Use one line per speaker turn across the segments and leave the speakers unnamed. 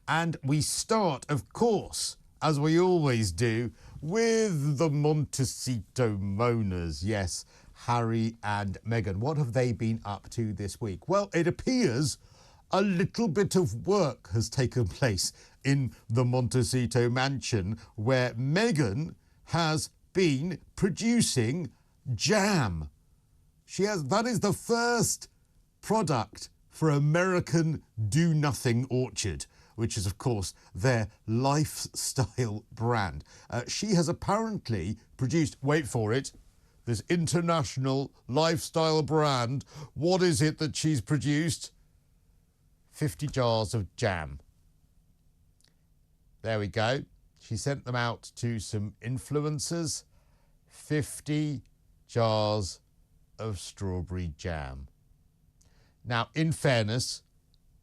And we start, of course, as we always do, with the Montecito moaners. Yes, Harry and Meghan. What have they been up to this week? Well, it appears a little bit of work has taken place in the Montecito mansion, where Meghan has been producing jam. That is the first product for American do-nothing orchard, which is, of course, their lifestyle brand. She has apparently produced, wait for it, this international lifestyle brand. What is it that she's produced? 50 jars of jam. There we go. She sent them out to some influencers. 50 jars of strawberry jam. Now, in fairness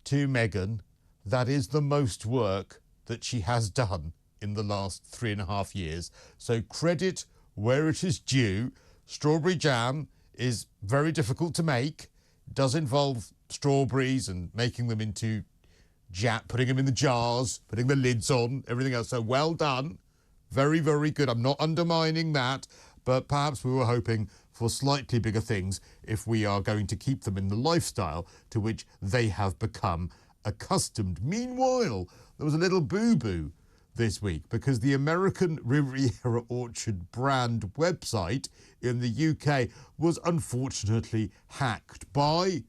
to Meghan, that is the most work that she has done in the last 3.5 years. So credit where it is due. Strawberry jam is very difficult to make. It does involve strawberries and making them into jam, putting them in the jars, putting the lids on, everything else. So well done. Very, very good. I'm not undermining that, but perhaps we were hoping for slightly bigger things if we are going to keep them in the lifestyle to which they have become accustomed. Meanwhile, there was a little boo-boo this week because the American Riviera Orchard brand website in the UK was unfortunately hacked by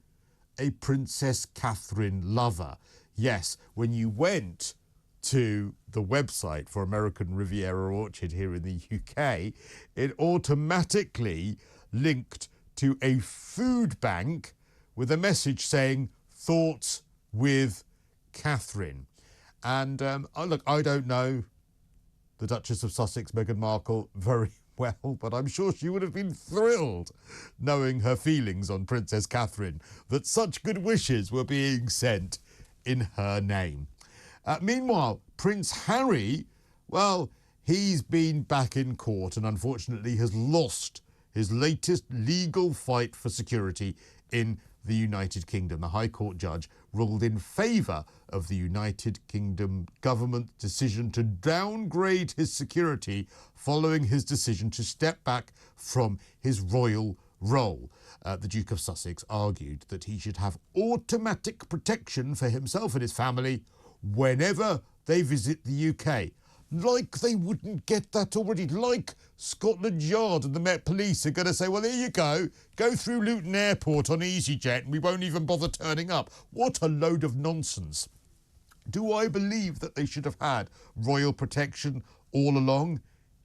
a Princess Catherine lover. Yes, when you went to the website for American Riviera Orchard here in the UK, it automatically linked to a food bank with a message saying, "Thoughts with Catherine." And look, I don't know the Duchess of Sussex, Meghan Markle, very well, but I'm sure she would have been thrilled knowing her feelings on Princess Catherine, that such good wishes were being sent in her name. Meanwhile, Prince Harry, well, he's been back in court and unfortunately has lost his latest legal fight for security in the United Kingdom. The High Court judge ruled in favour of the United Kingdom government's decision to downgrade his security following his decision to step back from his royal role. The Duke of Sussex argued that he should have automatic protection for himself and his family whenever they visit the UK. Like they wouldn't get that already. Like Scotland Yard and the Met Police are going to say, well, there you go through Luton Airport on EasyJet and we won't even bother turning up. What a load of nonsense. Do I believe that they should have had royal protection all along?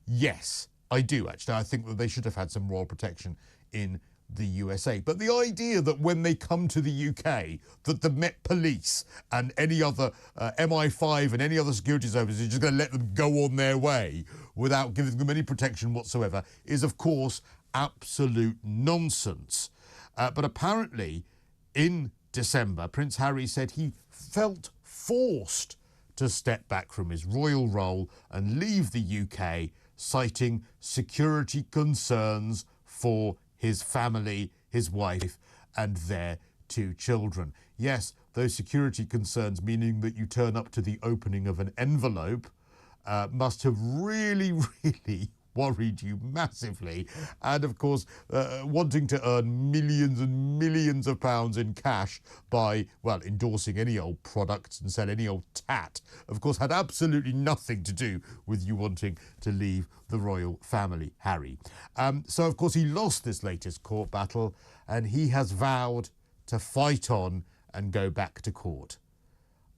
Yes, I do, actually. I think that they should have had some royal protection in the USA. But the idea that when they come to the UK, that the Met Police and any other MI5 and any other security services are just going to let them go on their way without giving them any protection whatsoever is, of course, absolute nonsense. But apparently, in December, Prince Harry said he felt forced to step back from his royal role and leave the UK, citing security concerns for his family, his wife, and their 2 children. Yes, those security concerns, meaning that you turn up to the opening of an envelope, must have really, really worried you massively. And of course, wanting to earn millions and millions of pounds in cash by, well, endorsing any old products and sell any old tat, of course, had absolutely nothing to do with you wanting to leave the royal family, Harry. So, of course, he lost this latest court battle and he has vowed to fight on and go back to court.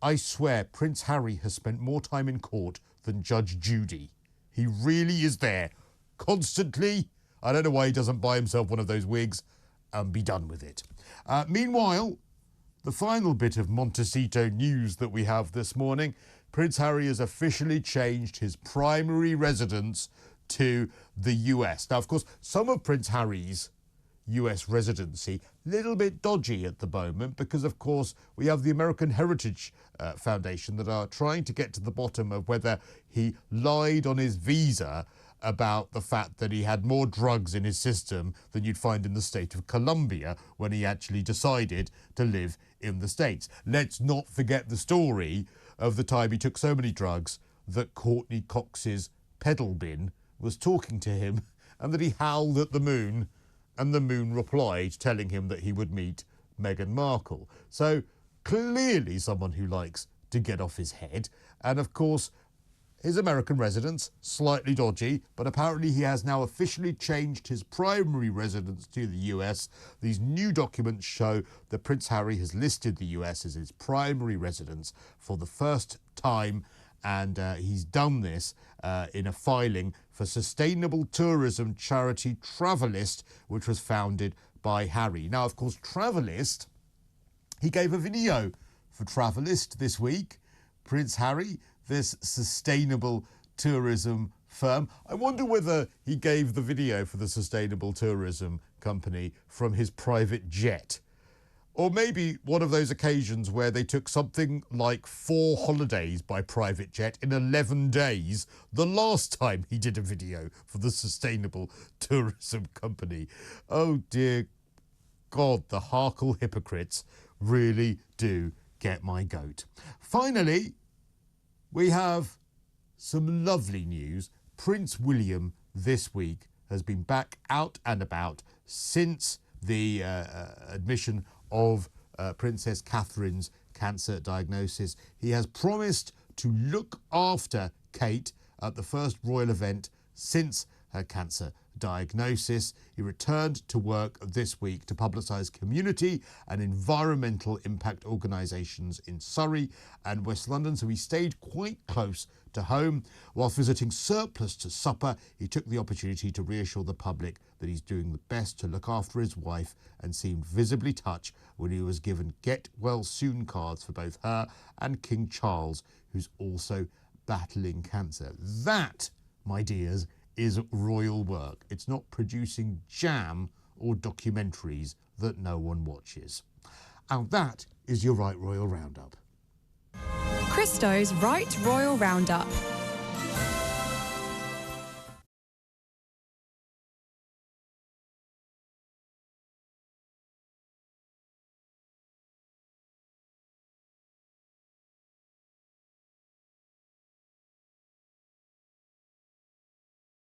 I swear Prince Harry has spent more time in court than Judge Judy. He really is there constantly. I don't know why he doesn't buy himself one of those wigs and be done with it. Meanwhile, the final bit of Montecito news that we have this morning, Prince Harry has officially changed his primary residence to the US. Now, of course, some of Prince Harry's US residency, little bit dodgy at the moment because, of course, we have the American Heritage Foundation that are trying to get to the bottom of whether he lied on his visa about the fact that he had more drugs in his system than you'd find in the state of Colombia when he actually decided to live in the States. Let's not forget the story of the time he took so many drugs that Courtney Cox's pedal bin was talking to him and that he howled at the moon and the moon replied, telling him that he would meet Meghan Markle. So clearly someone who likes to get off his head. And of course, his American residence, slightly dodgy, but apparently he has now officially changed his primary residence to the US. These new documents show that Prince Harry has listed the US as his primary residence for the first time, and he's done this in a filing for sustainable tourism charity Travalyst, which was founded by Harry. Now, of course, Travalyst, he gave a video for Travalyst this week. Prince Harry, this sustainable tourism firm. I wonder whether he gave the video for the sustainable tourism company from his private jet. Or maybe one of those occasions where they took something like 4 holidays by private jet in 11 days, the last time he did a video for the sustainable tourism company. Oh dear God, the Harkle hypocrites really do get my goat. Finally, we have some lovely news. Prince William this week has been back out and about since the admission of Princess Catherine's cancer diagnosis. He has promised to look after Kate at the first royal event since her cancer diagnosis. He returned to work this week to publicise community and environmental impact organisations in Surrey and West London, so he stayed quite close to home. Whilst visiting Surplus to supper, he took the opportunity to reassure the public that he's doing the best to look after his wife and seemed visibly touched when he was given get well soon cards for both her and King Charles, who's also battling cancer. That, my dears, is royal work. It's not producing jam or documentaries that no one watches. And that is your Right Royal Roundup.
Cristo's Right Royal Roundup.